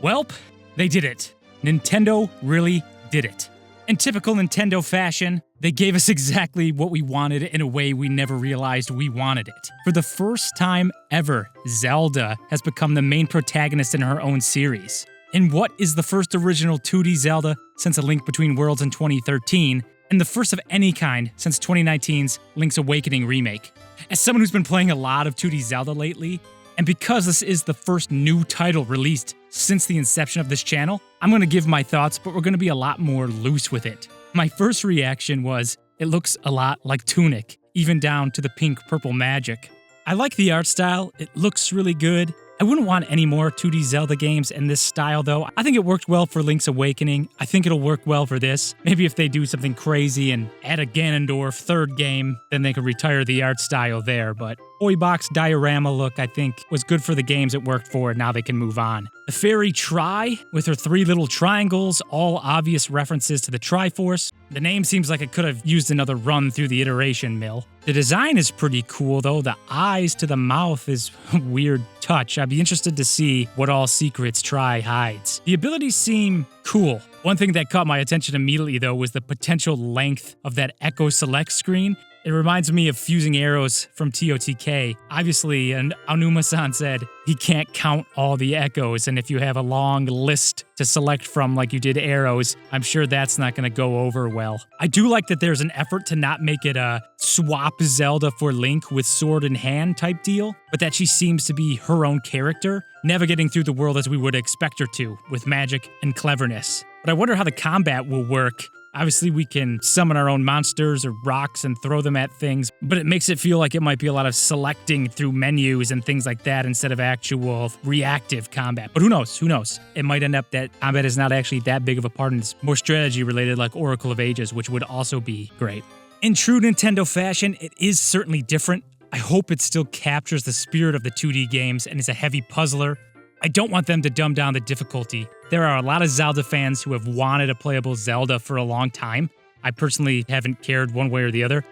Welp, they did it. Nintendo really did it. In typical Nintendo fashion, they gave us exactly what we wanted in a way we never realized we wanted it. For the first time ever, Zelda has become the main protagonist in her own series. In what is the first original 2D Zelda since A Link Between Worlds in 2013, and the first of any kind since 2019's Link's Awakening remake. As someone who's been playing a lot of 2D Zelda lately, and because this is the first new title released since the inception of this channel, I'm going to give my thoughts, but we're going to be a lot more loose with it. My first reaction was, it looks a lot like Tunic, even down to the pink-purple magic. I like the art style, it looks really good. I wouldn't want any more 2D Zelda games in this style though. I think it worked well for Link's Awakening. I think it'll work well for this. Maybe if they do something crazy and add a Ganondorf third game, then they could retire the art style there, but toy box diorama look, I think, was good for the games it worked for, and now they can move on. The Fairy Tri, with her 3 little triangles, all obvious references to the Triforce. The name seems like it could have used another run through the iteration mill. The design is pretty cool though. The eyes to the mouth is a weird touch. I'd be interested to see what all secrets Tri hides. The abilities seem cool. One thing that caught my attention immediately though was the potential length of that Echo Select screen. It reminds me of fusing arrows from TOTK. Obviously, and Aonuma-san said he can't count all the echoes, and if you have a long list to select from like you did arrows, I'm sure that's not going to go over well. I do like that there's an effort to not make it a swap Zelda for Link with sword in hand type deal, but that she seems to be her own character, navigating through the world as we would expect her to, with magic and cleverness. But I wonder how the combat will work. Obviously, we can summon our own monsters or rocks and throw them at things, but it makes it feel like it might be a lot of selecting through menus and things like that instead of actual reactive combat. But who knows? Who knows? It might end up that combat is not actually that big of a part and it's more strategy related like Oracle of Ages, which would also be great. In true Nintendo fashion, it is certainly different. I hope it still captures the spirit of the 2D games and is a heavy puzzler. I don't want them to dumb down the difficulty. There are a lot of Zelda fans who have wanted a playable Zelda for a long time. I personally haven't cared one way or the other,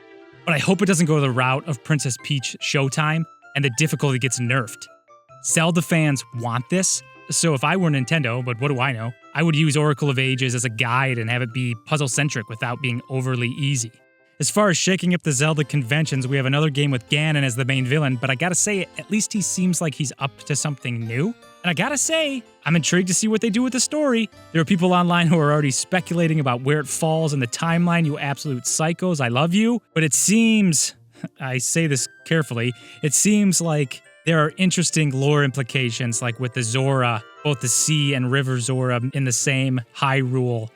but I hope it doesn't go the route of Princess Peach Showtime and the difficulty gets nerfed. Zelda fans want this, so if I were Nintendo, but what do I know, I would use Oracle of Ages as a guide and have it be puzzle-centric without being overly easy. As far as shaking up the Zelda conventions, we have another game with Ganon as the main villain, but I gotta say, at least he seems like he's up to something new. And I gotta say, I'm intrigued to see what they do with the story. There are people online who are already speculating about where it falls in the timeline, you absolute psychos, I love you. But it seems, I say this carefully, it seems like there are interesting lore implications, like with the Zora, both the sea and river Zora in the same Hyrule.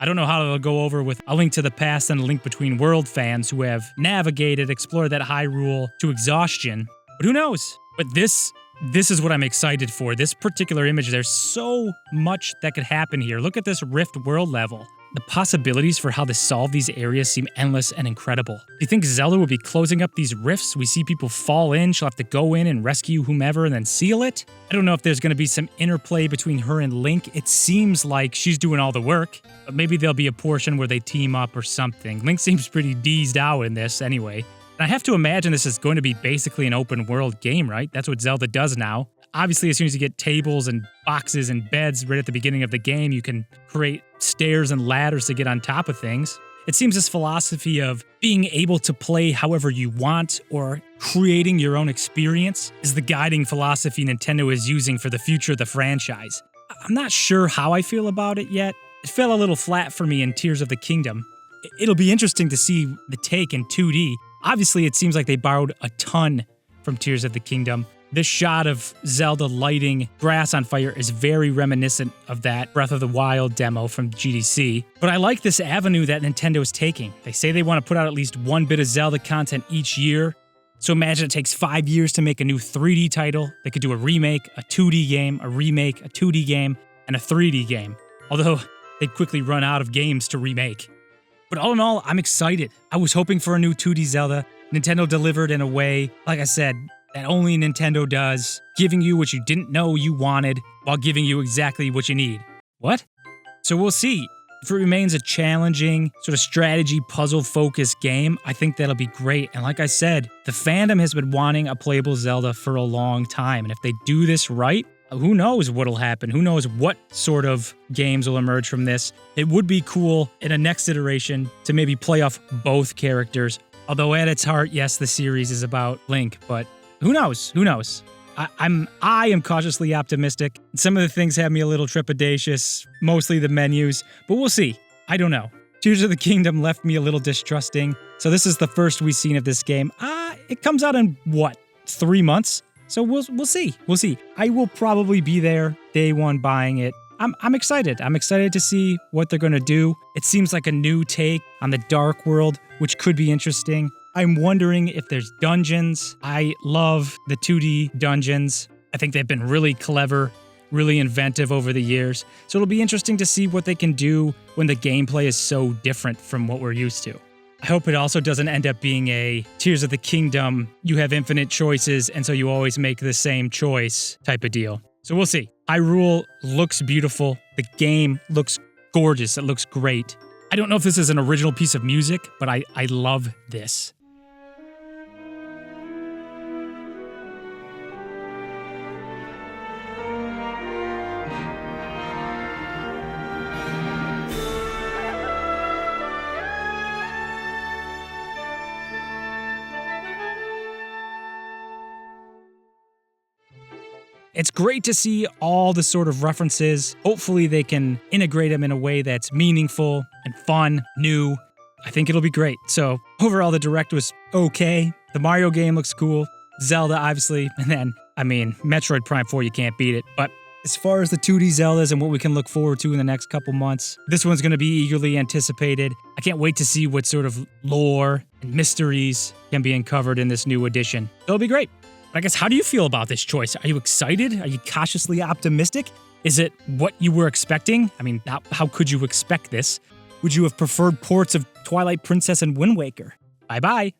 I don't know how it'll go over with A Link to the Past and A Link Between Worlds fans who have explored that Hyrule to exhaustion. But who knows? But this is what I'm excited for. This particular image, there's so much that could happen here. Look at this Rift world level. The possibilities for how to solve these areas seem endless and incredible. Do you think Zelda will be closing up these rifts? We see people fall in, she'll have to go in and rescue whomever and then seal it? I don't know if there's going to be some interplay between her and Link. It seems like she's doing all the work, but maybe there'll be a portion where they team up or something. Link seems pretty deezed out in this anyway. And I have to imagine this is going to be basically an open world game, right? That's what Zelda does now. Obviously, as soon as you get tables and boxes and beds right at the beginning of the game, you can create stairs and ladders to get on top of things. It seems this philosophy of being able to play however you want or creating your own experience is the guiding philosophy Nintendo is using for the future of the franchise. I'm not sure how I feel about it yet. It fell a little flat for me in Tears of the Kingdom. It'll be interesting to see the take in 2D. Obviously, it seems like they borrowed a ton from Tears of the Kingdom. This shot of Zelda lighting grass on fire is very reminiscent of that Breath of the Wild demo from GDC. But I like this avenue that Nintendo is taking. They say they want to put out at least one bit of Zelda content each year. So imagine it takes 5 years to make a new 3D title. They could do a remake, a 2D game, a remake, a 2D game, and a 3D game. Although, they'd quickly run out of games to remake. But all in all, I'm excited. I was hoping for a new 2D Zelda. Nintendo delivered in a way, like I said, that only Nintendo does, giving you what you didn't know you wanted while giving you exactly what you need. What? So we'll see. If it remains a challenging, sort of strategy puzzle-focused game, I think that'll be great. And like I said, the fandom has been wanting a playable Zelda for a long time. And if they do this right, Who knows what'll happen? Who knows what sort of games will emerge from this? It would be cool in a next iteration to maybe play off both characters. Although at its heart, yes, the series is about Link, but who knows? Who knows? I am cautiously optimistic. Some of the things have me a little trepidatious, mostly the menus, but we'll see. I don't know. Tears of the Kingdom left me a little distrusting. So this is the first we've seen of this game. It comes out in what, 3 months? So we'll see. We'll see. I will probably be there day one buying it. I'm excited. I'm excited to see what they're going to do. It seems like a new take on the Dark World, which could be interesting. I'm wondering if there's dungeons. I love the 2D dungeons. I think they've been really clever, really inventive over the years. So it'll be interesting to see what they can do when the gameplay is so different from what we're used to. I hope it also doesn't end up being a Tears of the Kingdom, you have infinite choices, and so you always make the same choice type of deal. So we'll see. Hyrule looks beautiful. The game looks gorgeous. It looks great. I don't know if this is an original piece of music, but I love this. It's great to see all the sort of references. Hopefully they can integrate them in a way that's meaningful and fun, new. I think it'll be great. So overall, the Direct was okay. The Mario game looks cool. Zelda, obviously. And then, Metroid Prime 4, you can't beat it. But as far as the 2D Zeldas and what we can look forward to in the next couple months, this one's going to be eagerly anticipated. I can't wait to see what sort of lore and mysteries can be uncovered in this new edition. It'll be great. But I guess, how do you feel about this choice? Are you excited? Are you cautiously optimistic? Is it what you were expecting? How could you expect this? Would you have preferred ports of Twilight Princess and Wind Waker? Bye-bye.